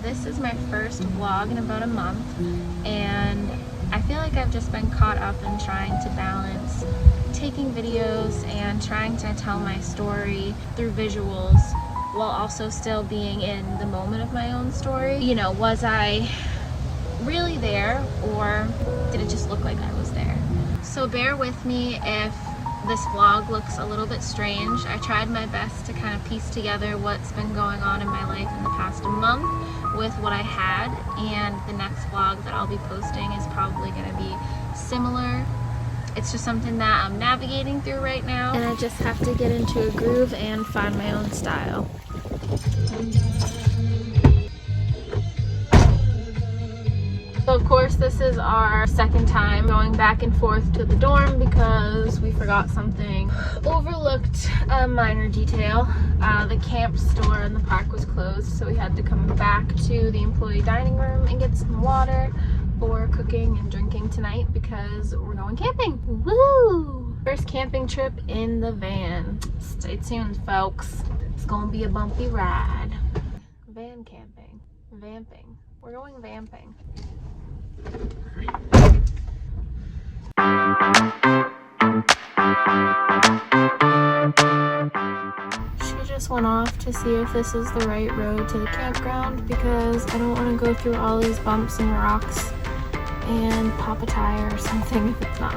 This is my first vlog in about a month, and I feel like I've just been caught up in trying to balance taking videos and trying to tell my story through visuals while also still being in the moment of my own story. You know, was I really there, or did it just look like I was there? So bear with me if this vlog looks a little bit strange. I tried my best to kind of piece together what's been going on in my life in the past month with what I had, and the next vlog that I'll be posting is probably going to be similar. It's just something that I'm navigating through right now, and I just have to get into a groove and find my own style. So of course this is our second time going back and forth to the dorm because we forgot something. Overlooked a minor detail. The camp store in the park was closed, so we had to come back to the employee dining room and get some water for cooking and drinking tonight because we're going camping. Woo! First camping trip in the van. Stay tuned, folks. It's gonna be a bumpy ride. Van camping. Vamping. We're going vamping. She just went off to see if this is the right road to the campground because I don't want to go through all these bumps and rocks and pop a tire or something if it's not.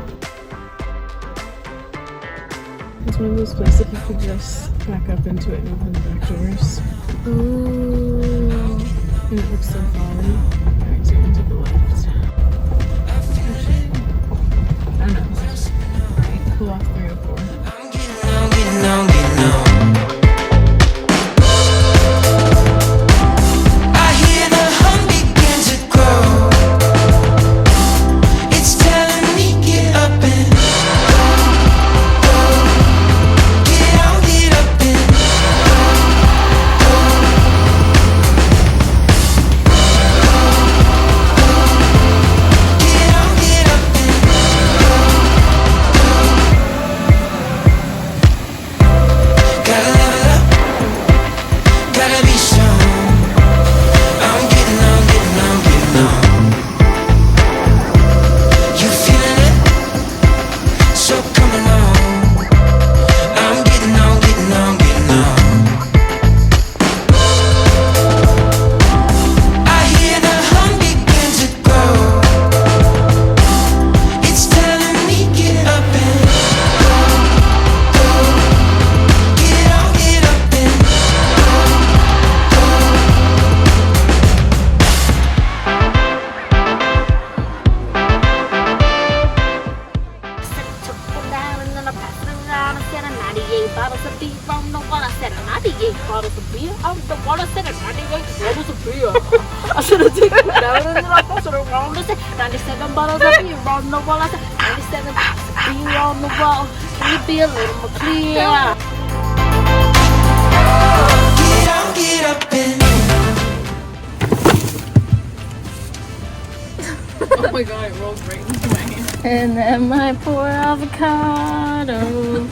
It's one of those places that you could just back up into it and open the back doors. Ooh. And it looks so fun. Alright, so you can take a left. Actually, I don't know. Alright, pull off 304. I'm getting on. I hear the hum begin to grow. It's telling me get up and go. Get up and get up and gotta level up, gotta be strong. I'm getting on. You feeling it? So come along. I'm getting on. I hear the hum begin to grow. It's telling me get up and go. Get up and down and then I passed it around. I said a 98 bottles of beer on the wall. I said a 98 bottles of beer on the wall. I said a 98 bottles of beer. I should have taken it down and then I passed it around. I said 97 bottles of beer on the wall. I said 97 bottles of beer on the wall. Can you be a little more clear? get up and Oh my god, it rolled right into my hand. And then my poor avocado.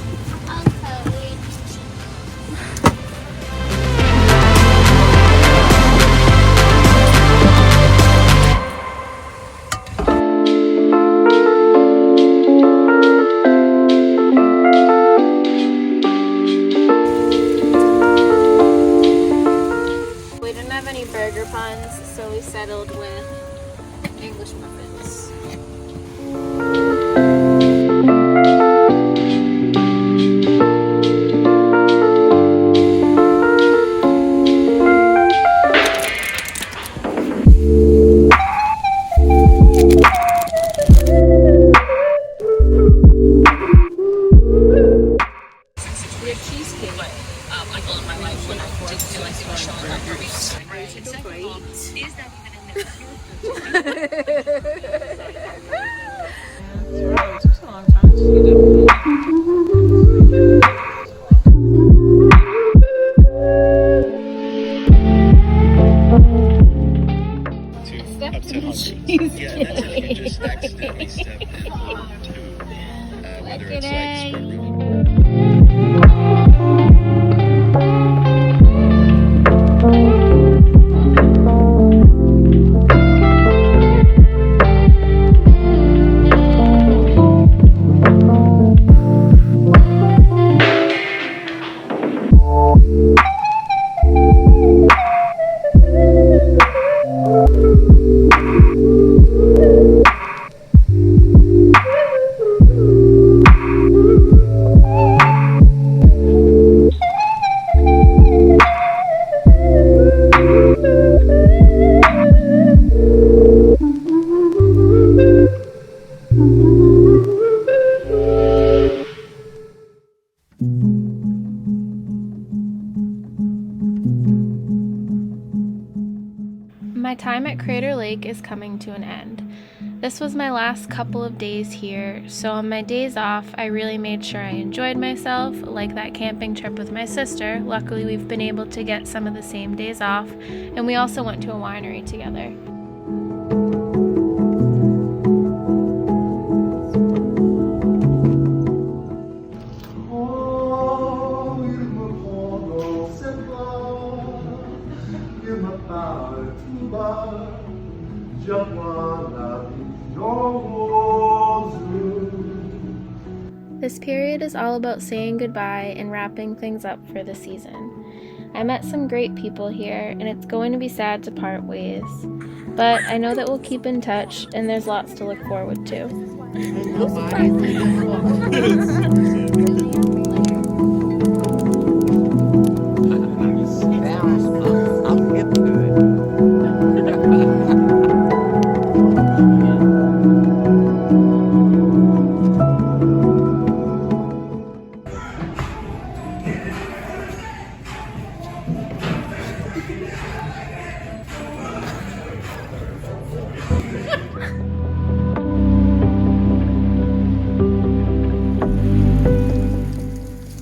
We didn't have any burger puns, so we settled with English muffins. We have cheesecake. Like all in my life when I did feel like it was showing up for me. And second of all, Is that even in the it took a long time to get Up to 100. Yeah, that's if you just accidentally step into whether it's like square root. My time at Crater Lake is coming to an end. This was my last couple of days here, so on my days off, I really made sure I enjoyed myself, like that camping trip with my sister. Luckily, we've been able to get some of the same days off, and we also went to a winery together. This period is all about saying goodbye and wrapping things up for the season. I met some great people here, and it's going to be sad to part ways. But I know that we'll keep in touch, and there's lots to look forward to.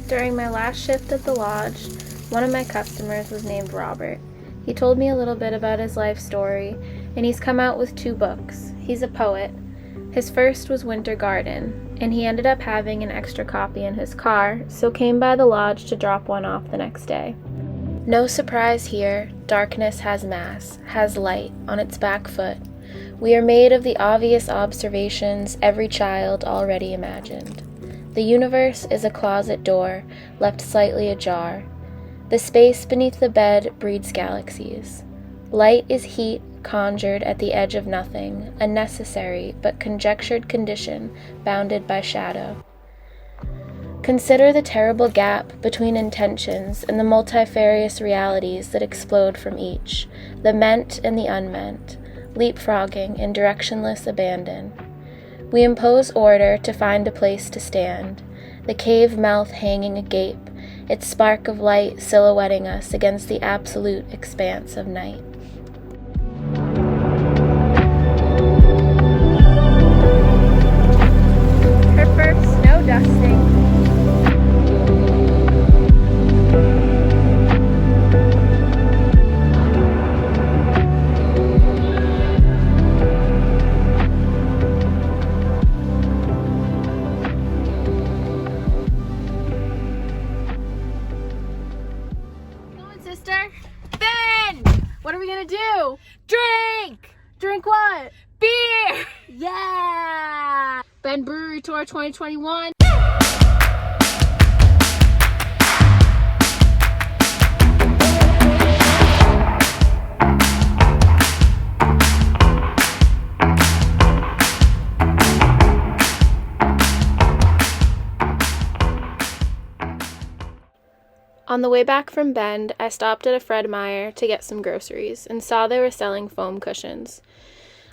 During my last shift at the lodge, one of my customers was named Robert. He told me a little bit about his life story, and he's come out with 2 books. He's a poet. His first was Winter Garden, and he ended up having an extra copy in his car, so came by the lodge to drop one off the next day. No surprise here, darkness has mass, has light on its back foot. We are made of the obvious observations every child already imagined. The universe is a closet door, left slightly ajar. The space beneath the bed breeds galaxies. Light is heat conjured at the edge of nothing, a necessary but conjectured condition bounded by shadow. Consider the terrible gap between intentions and the multifarious realities that explode from each, the meant and the unmeant, leapfrogging in directionless abandon. We impose order to find a place to stand, the cave mouth hanging agape, its spark of light silhouetting us against the absolute expanse of night. Her first snow dusting. What are we gonna do? Drink! Drink what? Beer! Yeah! Bend Brewery Tour 2021. On the way back from Bend, I stopped at a Fred Meyer to get some groceries and saw they were selling foam cushions.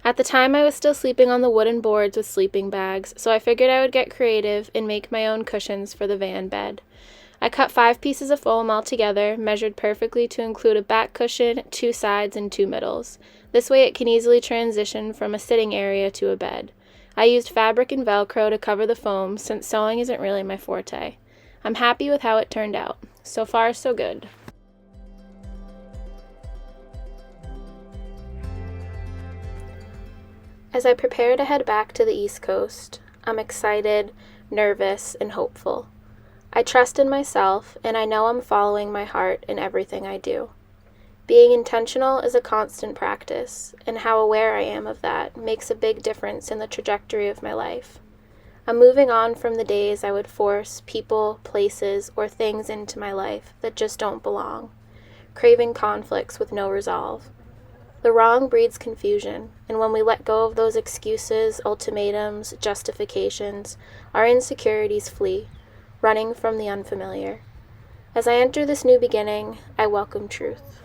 At the time, I was still sleeping on the wooden boards with sleeping bags, so I figured I would get creative and make my own cushions for the van bed. I cut 5 pieces of foam all together, measured perfectly to include a back cushion, 2 sides, and 2 middles. This way it can easily transition from a sitting area to a bed. I used fabric and Velcro to cover the foam since sewing isn't really my forte. I'm happy with how it turned out. So far, so good. As I prepare to head back to the East Coast, I'm excited, nervous, and hopeful. I trust in myself, and I know I'm following my heart in everything I do. Being intentional is a constant practice, and how aware I am of that makes a big difference in the trajectory of my life. I'm moving on from the days I would force people, places, or things into my life that just don't belong, craving conflicts with no resolve. The wrong breeds confusion, and when we let go of those excuses, ultimatums, justifications, our insecurities flee, running from the unfamiliar. As I enter this new beginning, I welcome truth.